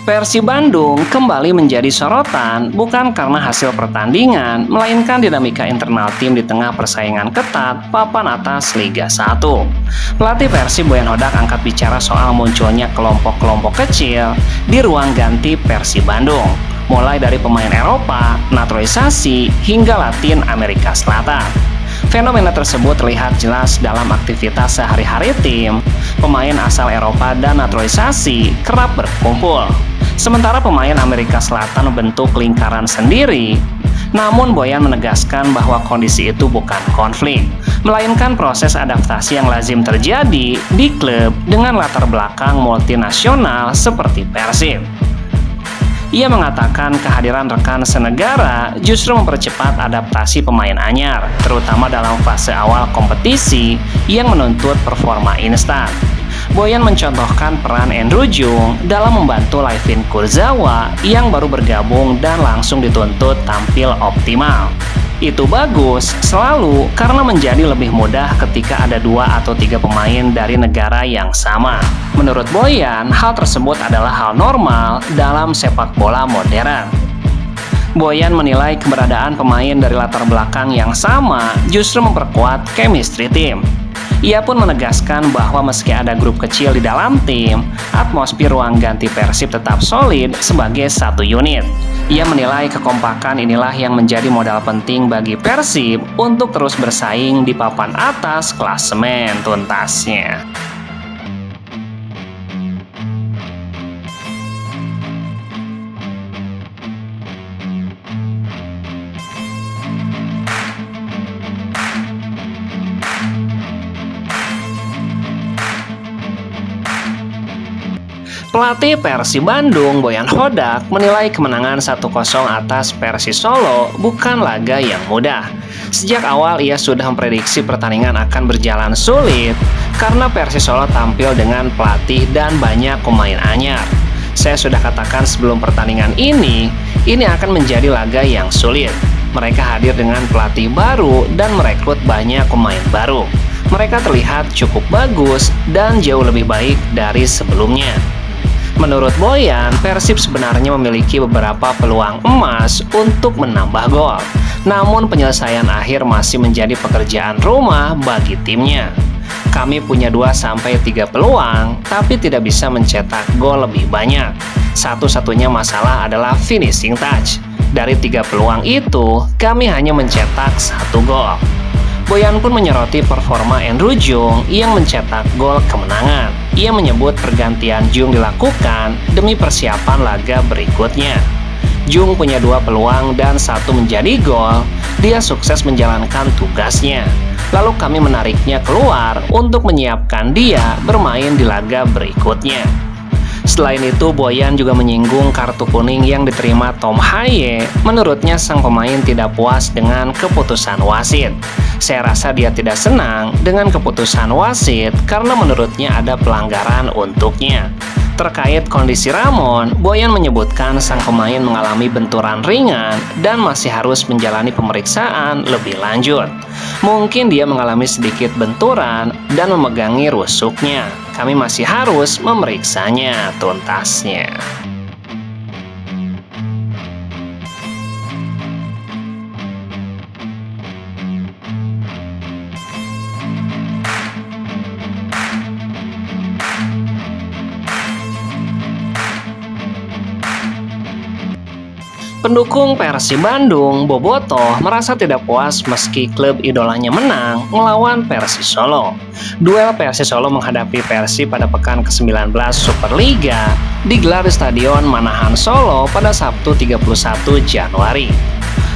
Persib Bandung kembali menjadi sorotan bukan karena hasil pertandingan, melainkan dinamika internal tim di tengah persaingan ketat papan atas Liga 1. Pelatih Persib Boyan Hodak angkat bicara soal munculnya kelompok-kelompok kecil di ruang ganti Persib Bandung, mulai dari pemain Eropa, naturalisasi, hingga Latin Amerika Selatan. Fenomena tersebut terlihat jelas dalam aktivitas sehari-hari tim. Pemain asal Eropa dan naturalisasi kerap berkumpul, sementara pemain Amerika Selatan membentuk lingkaran sendiri. Namun Boyan menegaskan bahwa kondisi itu bukan konflik, melainkan proses adaptasi yang lazim terjadi di klub dengan latar belakang multinasional seperti Persib. Ia mengatakan kehadiran rekan senegara justru mempercepat adaptasi pemain anyar, terutama dalam fase awal kompetisi yang menuntut performa instan. Boyan mencontohkan peran Andrew Jung dalam membantu Layvin Kurzawa yang baru bergabung dan langsung dituntut tampil optimal. Itu bagus selalu karena menjadi lebih mudah ketika ada 2 atau 3 pemain dari negara yang sama. Menurut Boyan, hal tersebut adalah hal normal dalam sepak bola modern. Boyan menilai keberadaan pemain dari latar belakang yang sama justru memperkuat chemistry tim. Ia pun menegaskan bahwa meski ada grup kecil di dalam tim, atmosfer ruang ganti Persib tetap solid sebagai satu unit. Ia menilai kekompakan inilah yang menjadi modal penting bagi Persib untuk terus bersaing di papan atas klasemen tuntasnya. Pelatih Persib Bandung, Boyan Hodak, menilai kemenangan 1-0 atas Persis Solo bukan laga yang mudah. Sejak awal ia sudah memprediksi pertandingan akan berjalan sulit karena Persis Solo tampil dengan pelatih dan banyak pemain anyar. Saya sudah katakan sebelum pertandingan ini akan menjadi laga yang sulit. Mereka hadir dengan pelatih baru dan merekrut banyak pemain baru. Mereka terlihat cukup bagus dan jauh lebih baik dari sebelumnya. Menurut Boyan, Persib sebenarnya memiliki beberapa peluang emas untuk menambah gol. Namun penyelesaian akhir masih menjadi pekerjaan rumah bagi timnya. Kami punya 2-3 peluang, tapi tidak bisa mencetak gol lebih banyak. Satu-satunya masalah adalah finishing touch. Dari 3 peluang itu, kami hanya mencetak 1 gol. Boyan pun menyoroti performa Andrew Jung yang mencetak gol kemenangan. Ia menyebut pergantian Jung dilakukan demi persiapan laga berikutnya. Jung punya 2 peluang dan 1 menjadi gol. Dia sukses menjalankan tugasnya. Lalu kami menariknya keluar untuk menyiapkan dia bermain di laga berikutnya. Selain itu, Boyan juga menyinggung kartu kuning yang diterima Tom Haye. Menurutnya sang pemain tidak puas dengan keputusan wasit. Saya rasa dia tidak senang dengan keputusan wasit karena menurutnya ada pelanggaran untuknya. Terkait kondisi Ramon, Boyan menyebutkan sang pemain mengalami benturan ringan dan masih harus menjalani pemeriksaan lebih lanjut. Mungkin dia mengalami sedikit benturan dan memegangi rusuknya. Kami masih harus memeriksanya tuntasnya. Pendukung Persib Bandung, Bobotoh, merasa tidak puas meski klub idolanya menang melawan Persis Solo. Duel Persis Solo menghadapi Persib pada pekan ke-19 Superliga digelar di Stadion Manahan Solo pada Sabtu 31 Januari.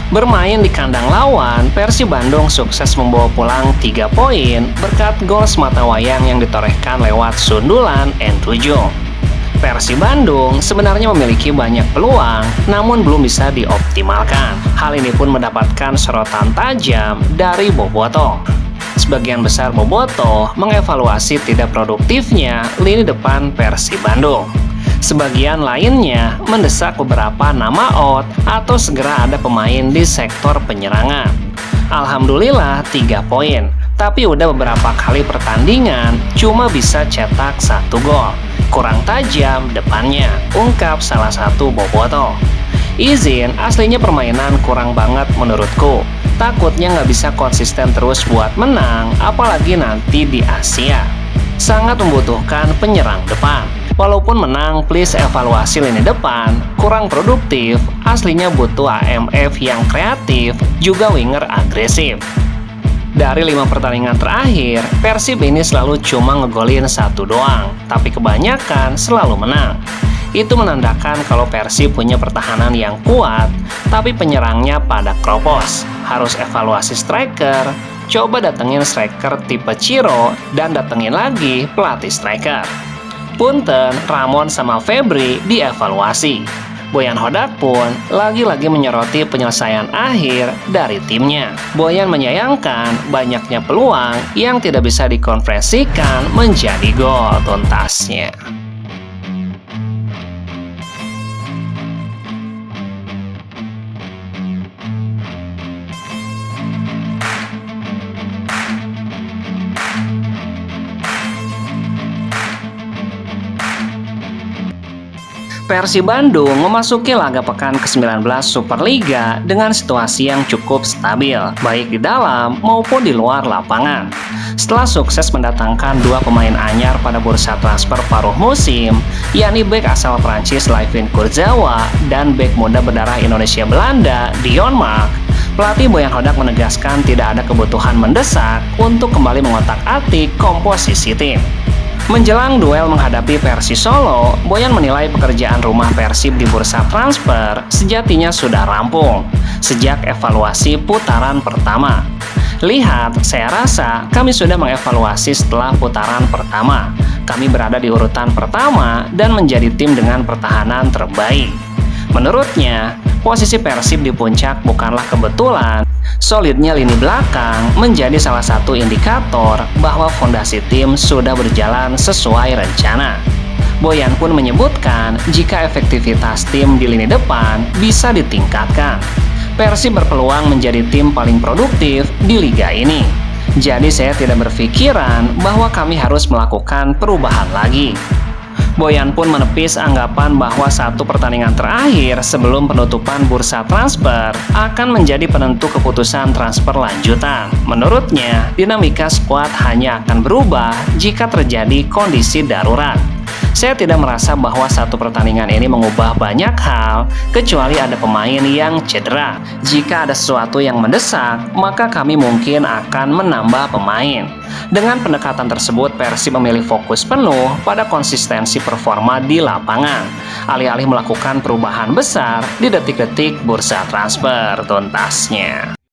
Bermain di kandang lawan, Persib Bandung sukses membawa pulang 3 poin berkat gol sematawayang yang ditorehkan lewat sundulan Andrew Jung. Persib Bandung sebenarnya memiliki banyak peluang, namun belum bisa dioptimalkan. Hal ini pun mendapatkan sorotan tajam dari Bobotoh. Sebagian besar Bobotoh mengevaluasi tidak produktifnya lini depan Persib Bandung. Sebagian lainnya mendesak beberapa nama out atau segera ada pemain di sektor penyerangan. Alhamdulillah 3 poin, tapi udah beberapa kali pertandingan cuma bisa cetak 1 gol. kurang tajam depannya, ungkap salah satu bobotoh. Izin, aslinya permainan kurang banget menurutku. Takutnya nggak bisa konsisten terus buat menang, apalagi nanti di Asia. Sangat membutuhkan penyerang depan. Walaupun menang, please evaluasi lini depan. Kurang produktif, aslinya butuh AMF yang kreatif, juga winger agresif. Dari 5 pertandingan terakhir, Persib ini selalu cuma ngegolin 1 doang, tapi kebanyakan selalu menang. Itu menandakan kalau Persib punya pertahanan yang kuat, tapi penyerangnya pada kropos. Harus evaluasi striker, coba datengin striker tipe Ciro, dan datengin lagi pelatih striker. Punten, Ramon sama Febri dievaluasi. Boyan Hodak pun lagi-lagi menyoroti penyelesaian akhir dari timnya. Boyan menyayangkan banyaknya peluang yang tidak bisa dikonversikan menjadi gol tuntasnya. Persib Bandung memasuki laga pekan ke-19 Superliga dengan situasi yang cukup stabil, baik di dalam maupun di luar lapangan. Setelah sukses mendatangkan 2 pemain anyar pada bursa transfer paruh musim, yakni bek asal Prancis Layvin Kurzawa dan bek muda berdarah Indonesia Belanda Dion Mark, pelatih Boyan Hodak menegaskan tidak ada kebutuhan mendesak untuk kembali mengotak-atik komposisi tim. Menjelang duel menghadapi Persis Solo, Boyan menilai pekerjaan rumah Persib di bursa transfer sejatinya sudah rampung sejak evaluasi putaran pertama. Lihat, saya rasa kami sudah mengevaluasi setelah putaran pertama. Kami berada di urutan pertama dan menjadi tim dengan pertahanan terbaik. Menurutnya, posisi Persib di puncak bukanlah kebetulan. Solidnya lini belakang menjadi salah satu indikator bahwa fondasi tim sudah berjalan sesuai rencana. Boyan pun menyebutkan jika efektivitas tim di lini depan bisa ditingkatkan, Persib berpeluang menjadi tim paling produktif di liga ini. Jadi saya tidak berpikiran bahwa kami harus melakukan perubahan lagi. Boyan pun menepis anggapan bahwa 1 pertandingan terakhir sebelum penutupan bursa transfer akan menjadi penentu keputusan transfer lanjutan. Menurutnya, dinamika skuad hanya akan berubah jika terjadi kondisi darurat. Saya tidak merasa bahwa 1 pertandingan ini mengubah banyak hal, kecuali ada pemain yang cedera. Jika ada sesuatu yang mendesak, maka kami mungkin akan menambah pemain. Dengan pendekatan tersebut, Persib memilih fokus penuh pada konsistensi performa di lapangan, alih-alih melakukan perubahan besar di detik-detik bursa transfer tuntasnya.